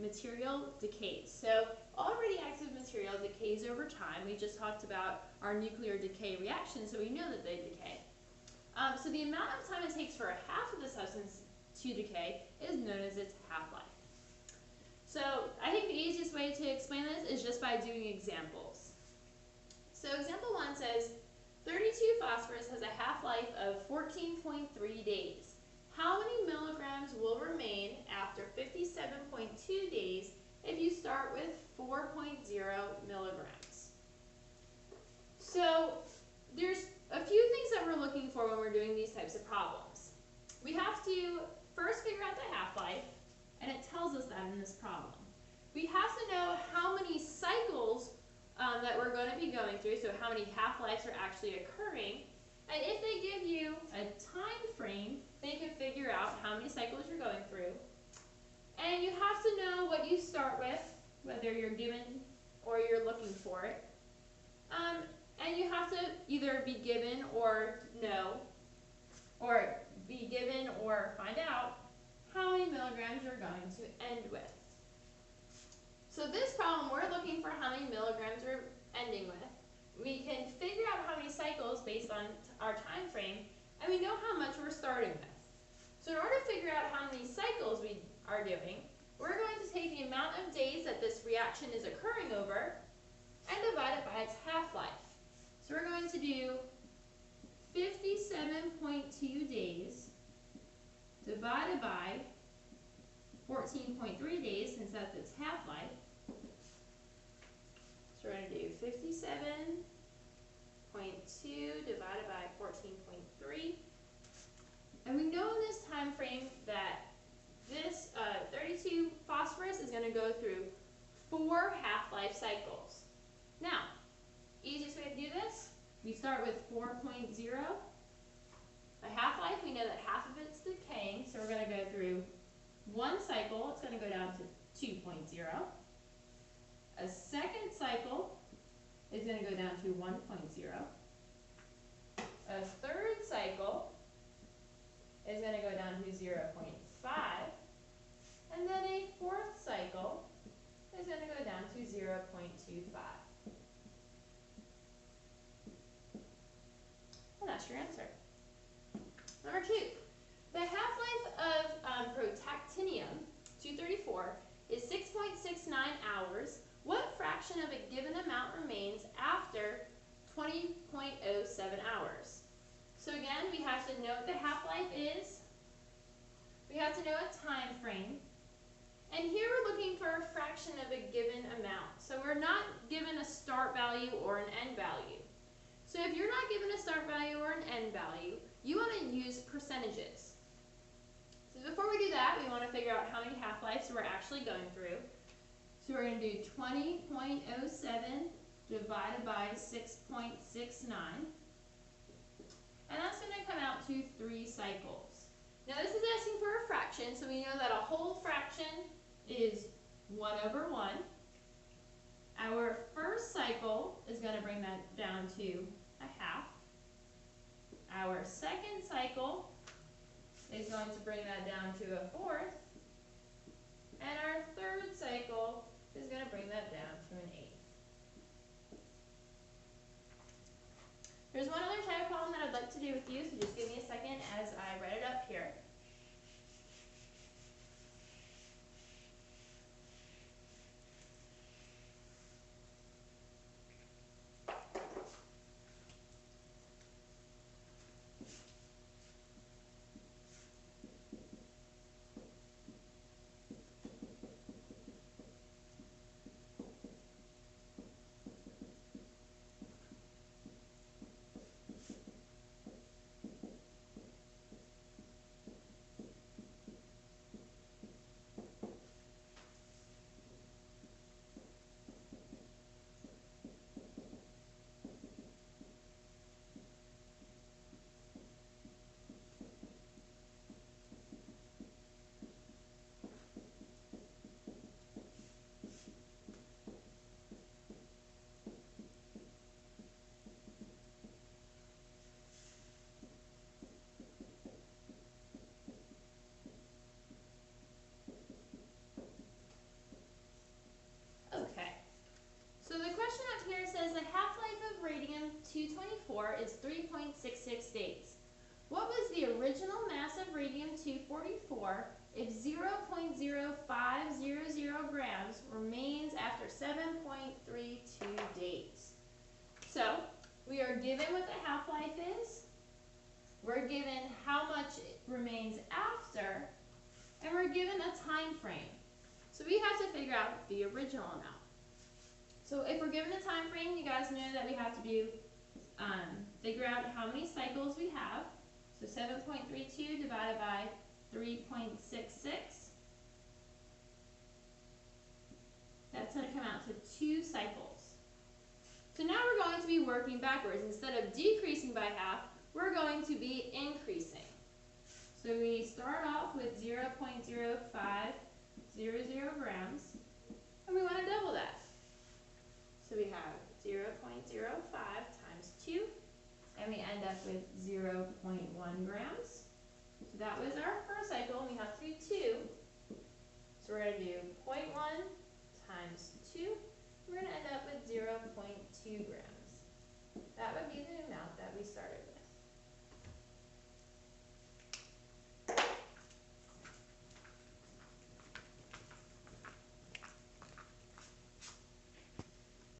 material decays. So all radioactive material decays over time. We just talked about our nuclear decay reactions, so we know that they decay. So the amount of time it takes for a half of the substance to decay is known as its half-life. So I think the easiest way to explain this is just by doing examples. So example 1 says 32 phosphorus has a half-life of 14.3 days. How many milligrams will remain after 57.2 days if you start with 4.0 milligrams? So there's a few things that we're looking for when we're doing these types of problems. We have to first figure out the half-life, and it tells us that in this problem. We have to know how many cycles that we're going to be going through, so how many half-lives are actually occurring. And if they give you a time frame, they can figure out how many cycles you're going through. And you have to know what you start with, whether you're given or you're looking for it. And you have to either be given or know, or be given or find out how many milligrams you're going to end with. So this problem, we're looking for how many milligrams we're ending with. We can figure out how many cycles based on our time frame, and we know how much we're starting with. So in order to figure out how many cycles we are doing, we're going to take the amount of days that this reaction is occurring over and divide it by its half-life. So we're going to do 57.2 days divided by 14.3 days, since that's its half-life. So we're going to do 57.2 divided by 14.3. And we know in this time frame that this 32 phosphorus is going to go through 4 half-life cycles. Now, easiest way to do this, we start with 4.0. A half-life, we know that half of it's decaying, so we're going to go through 1 cycle, it's going to go down to 2.0. A second cycle is going to go down to 1.0. A third cycle is going to go down to 0.5. And then a fourth cycle is going to go down to 0.25. And that's your answer. Number 2. The half-life of protactinium-234 is 6.69 hours. What fraction of a given amount remains after 20.07 hours? So again, we have to know what the half-life is. We have to know a time frame. And here we're looking for a fraction of a given amount. So we're not given a start value or an end value. So if you're not given a start value or an end value, you want to use percentages. So before we do that, we want to figure out how many half-lives we're actually going through. So we're going to do 20.07 divided by 6.69. And that's going to come out to 3 cycles. Now this is asking for a fraction, so we know that a whole fraction is 1/1. Our first cycle is going to bring that down to a half. Our second cycle is going to bring that down to a fourth. And our third cycle is going to bring that down to an eighth. There's one other type of problem that I'd like to do with you, so just give me a second as I write it up here. for if 0.0500 grams remains after 7.32 days. So we are given what the half-life is, we're given how much it remains after, and we're given a time frame. So we have to figure out the original amount. So if we're given a time frame, you guys know that we have to do figure out how many cycles we have. So 7.32 divided by 3.66. That's going to come out to 2 cycles. So now we're going to be working backwards. Instead of decreasing by half, we're going to be increasing. So we start off with 0.0500 grams, and we want to double that. So we have 0.05 times 2, and we end up with 0.1 grams. So that was our first cycle, and we have to do 2. So we're going to do 0.1 times 2. We're going to end up with 0.2 grams. That would be the amount that we started with.